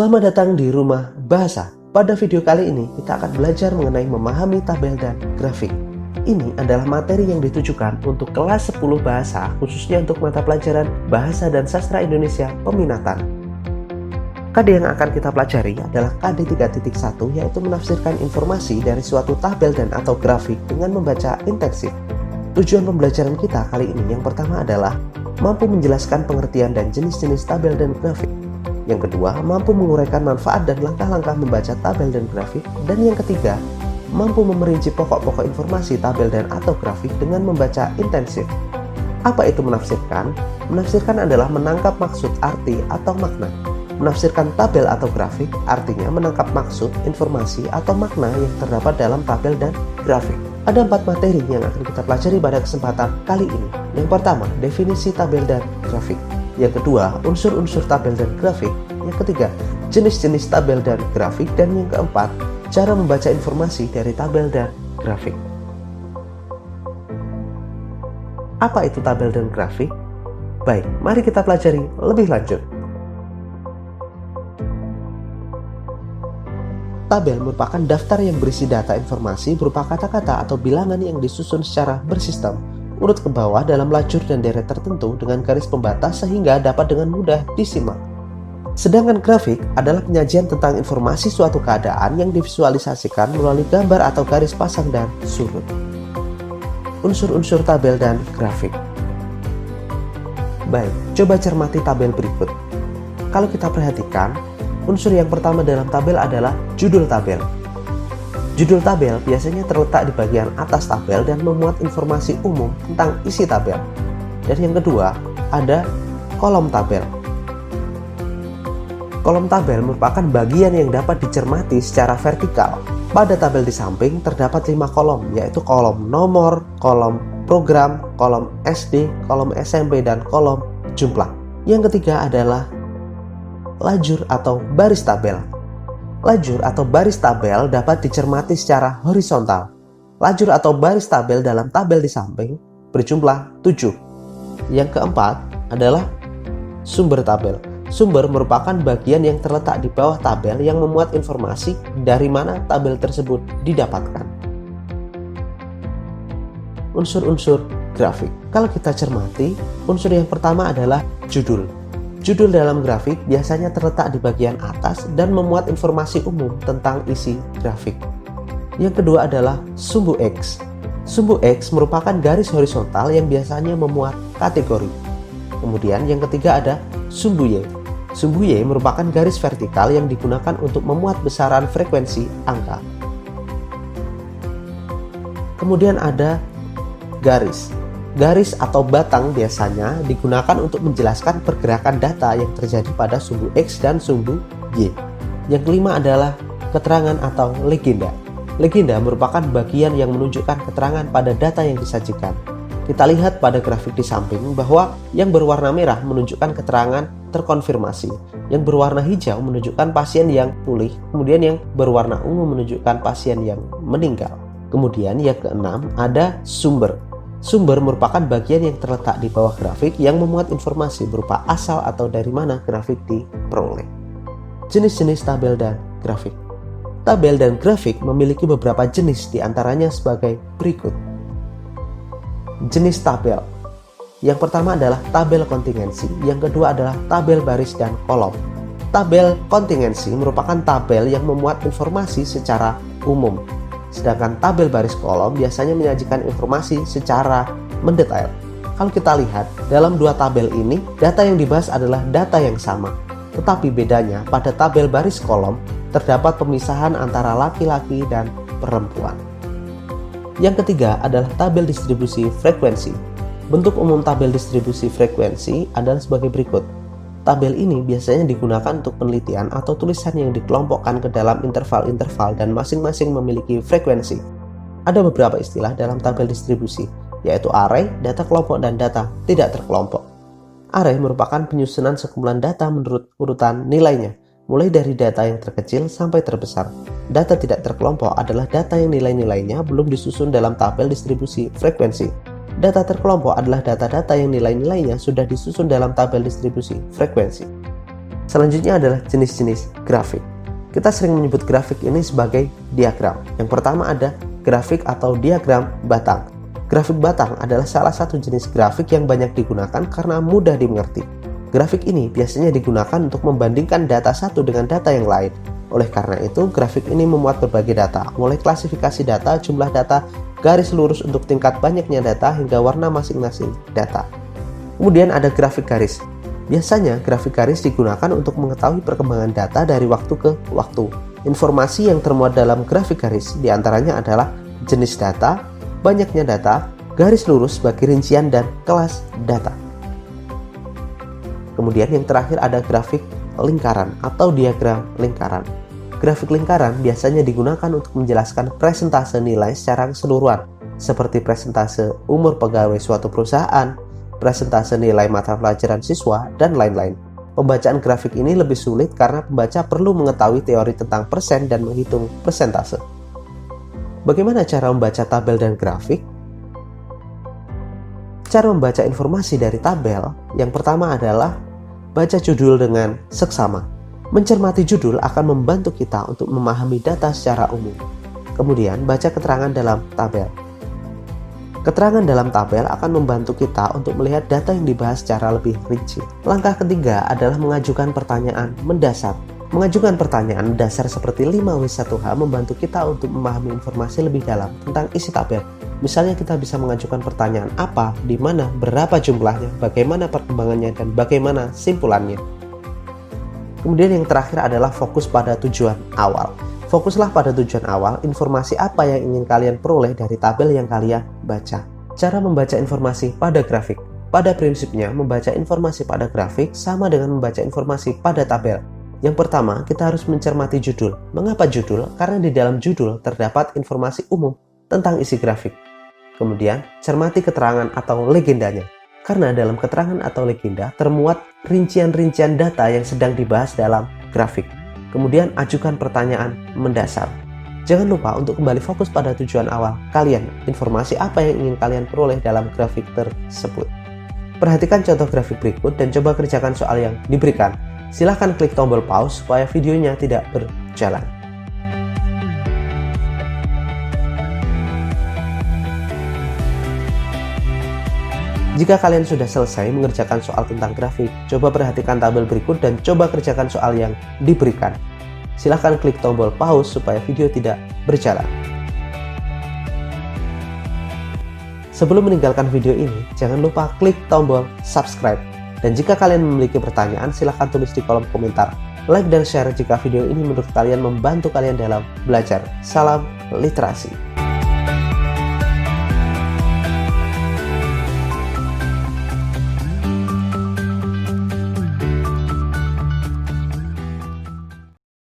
Selamat datang di Rumah Bahasa. Pada video kali ini kita akan belajar mengenai memahami tabel dan grafik. Ini adalah materi yang ditujukan untuk kelas 10 bahasa, khususnya untuk mata pelajaran Bahasa dan Sastra Indonesia Peminatan. KD yang akan kita pelajari adalah KD 3.1, yaitu menafsirkan informasi dari suatu tabel dan atau grafik dengan membaca intensif. Tujuan pembelajaran kita kali ini yang pertama adalah mampu menjelaskan pengertian dan jenis-jenis tabel dan grafik. Yang kedua, mampu menguraikan manfaat dan langkah-langkah membaca tabel dan grafik. Dan yang ketiga, mampu memerinci pokok-pokok informasi tabel dan atau grafik dengan membaca intensif. Apa itu menafsirkan? Menafsirkan adalah menangkap maksud, arti, atau makna. Menafsirkan tabel atau grafik artinya menangkap maksud, informasi, atau makna yang terdapat dalam tabel dan grafik. Ada 4 materi yang akan kita pelajari pada kesempatan kali ini. Yang pertama, definisi tabel dan grafik. Yang kedua, unsur-unsur tabel dan grafik. Yang ketiga, jenis-jenis tabel dan grafik. Dan yang keempat, cara membaca informasi dari tabel dan grafik. Apa itu tabel dan grafik? Baik, mari kita pelajari lebih lanjut. Tabel merupakan daftar yang berisi data informasi berupa kata-kata atau bilangan yang disusun secara bersistem, urut ke bawah dalam lajur dan deret tertentu dengan garis pembatas sehingga dapat dengan mudah disimak. Sedangkan grafik adalah penyajian tentang informasi suatu keadaan yang divisualisasikan melalui gambar atau garis pasang dan surut. Unsur-unsur tabel dan grafik. Baik, coba cermati tabel berikut. Kalau kita perhatikan, unsur yang pertama dalam tabel adalah judul tabel. Judul tabel biasanya terletak di bagian atas tabel dan memuat informasi umum tentang isi tabel. Dan yang kedua, ada kolom tabel. Kolom tabel merupakan bagian yang dapat dicermati secara vertikal. Pada tabel di samping terdapat 5 kolom, yaitu kolom nomor, kolom program, kolom SD, kolom SMP, dan kolom jumlah. Yang ketiga adalah lajur atau baris tabel. Lajur atau baris tabel dapat dicermati secara horizontal. Lajur atau baris tabel dalam tabel di samping berjumlah 7. Yang keempat adalah sumber tabel. Sumber merupakan bagian yang terletak di bawah tabel yang memuat informasi dari mana tabel tersebut didapatkan. Unsur-unsur grafik. Kalau kita cermati, unsur yang pertama adalah judul. Judul dalam grafik biasanya terletak di bagian atas dan memuat informasi umum tentang isi grafik. Yang kedua adalah sumbu X. Sumbu X merupakan garis horizontal yang biasanya memuat kategori. Kemudian yang ketiga ada sumbu Y. Sumbu Y merupakan garis vertikal yang digunakan untuk memuat besaran frekuensi angka. Kemudian ada garis. Garis atau batang biasanya digunakan untuk menjelaskan pergerakan data yang terjadi pada sumbu X dan sumbu Y. Yang kelima adalah keterangan atau legenda. Legenda merupakan bagian yang menunjukkan keterangan pada data yang disajikan. Kita lihat pada grafik di samping bahwa yang berwarna merah menunjukkan keterangan terkonfirmasi, yang berwarna hijau menunjukkan pasien yang pulih, kemudian yang berwarna ungu menunjukkan pasien yang meninggal. Kemudian yang keenam ada sumber. Sumber merupakan bagian yang terletak di bawah grafik yang memuat informasi berupa asal atau dari mana grafik diperoleh. Jenis-jenis tabel dan grafik. Tabel dan grafik memiliki beberapa jenis, diantaranya sebagai berikut. Jenis tabel. Yang pertama adalah tabel kontingensi, yang kedua adalah tabel baris dan kolom. Tabel kontingensi merupakan tabel yang memuat informasi secara umum. Sedangkan tabel baris kolom biasanya menyajikan informasi secara mendetail. Kalau kita lihat, dalam dua tabel ini, data yang dibahas adalah data yang sama. Tetapi bedanya, pada tabel baris kolom, terdapat pemisahan antara laki-laki dan perempuan. Yang ketiga adalah tabel distribusi frekuensi. Bentuk umum tabel distribusi frekuensi adalah sebagai berikut. Tabel ini biasanya digunakan untuk penelitian atau tulisan yang dikelompokkan ke dalam interval-interval dan masing-masing memiliki frekuensi. Ada beberapa istilah dalam tabel distribusi, yaitu array, data kelompok, dan data tidak terkelompok. Array merupakan penyusunan sekumpulan data menurut urutan nilainya, mulai dari data yang terkecil sampai terbesar. Data tidak terkelompok adalah data yang nilai-nilainya belum disusun dalam tabel distribusi frekuensi. Data terkelompok adalah data-data yang nilai-nilainya sudah disusun dalam tabel distribusi frekuensi. Selanjutnya adalah jenis-jenis grafik. Kita sering menyebut grafik ini sebagai diagram. Yang pertama ada grafik atau diagram batang. Grafik batang adalah salah satu jenis grafik yang banyak digunakan karena mudah dimengerti. Grafik ini biasanya digunakan untuk membandingkan data satu dengan data yang lain. Oleh karena itu, grafik ini memuat berbagai data, mulai klasifikasi data, jumlah data, garis lurus untuk tingkat banyaknya data, hingga warna masing-masing data. Kemudian ada grafik garis. Biasanya, grafik garis digunakan untuk mengetahui perkembangan data dari waktu ke waktu. Informasi yang termuat dalam grafik garis diantaranya adalah jenis data, banyaknya data, garis lurus bagi rincian, dan kelas data. Kemudian yang terakhir ada grafik lingkaran atau diagram lingkaran. Grafik lingkaran biasanya digunakan untuk menjelaskan presentase nilai secara keseluruhan, seperti presentase umur pegawai suatu perusahaan, presentase nilai mata pelajaran siswa, dan lain-lain. Pembacaan grafik ini lebih sulit karena pembaca perlu mengetahui teori tentang persen dan menghitung persentase. Bagaimana cara membaca tabel dan grafik? Cara membaca informasi dari tabel, yang pertama adalah baca judul dengan seksama. Mencermati judul akan membantu kita untuk memahami data secara umum. Kemudian, baca keterangan dalam tabel. Keterangan dalam tabel akan membantu kita untuk melihat data yang dibahas secara lebih rinci. Langkah ketiga adalah mengajukan pertanyaan mendasar. Mengajukan pertanyaan dasar seperti 5W1H membantu kita untuk memahami informasi lebih dalam tentang isi tabel. Misalnya kita bisa mengajukan pertanyaan apa, di mana, berapa jumlahnya, bagaimana perkembangannya, dan bagaimana simpulannya. Kemudian yang terakhir adalah fokus pada tujuan awal. Fokuslah pada tujuan awal, informasi apa yang ingin kalian peroleh dari tabel yang kalian baca. Cara membaca informasi pada grafik. Pada prinsipnya, membaca informasi pada grafik sama dengan membaca informasi pada tabel. Yang pertama, kita harus mencermati judul. Mengapa judul? Karena di dalam judul terdapat informasi umum tentang isi grafik. Kemudian, cermati keterangan atau legendanya. Karena dalam keterangan atau legenda termuat rincian-rincian data yang sedang dibahas dalam grafik. Kemudian ajukan pertanyaan mendasar. Jangan lupa untuk kembali fokus pada tujuan awal kalian, informasi apa yang ingin kalian peroleh dalam grafik tersebut. Perhatikan contoh grafik berikut dan coba kerjakan soal yang diberikan. Silahkan klik tombol pause supaya videonya tidak berjalan. Jika kalian sudah selesai mengerjakan soal tentang grafik, coba perhatikan tabel berikut dan coba kerjakan soal yang diberikan. Silahkan klik tombol pause supaya video tidak berjalan. Sebelum meninggalkan video ini, jangan lupa klik tombol subscribe. Dan jika kalian memiliki pertanyaan, silahkan tulis di kolom komentar. Like dan share jika video ini menurut kalian membantu kalian dalam belajar. Salam literasi.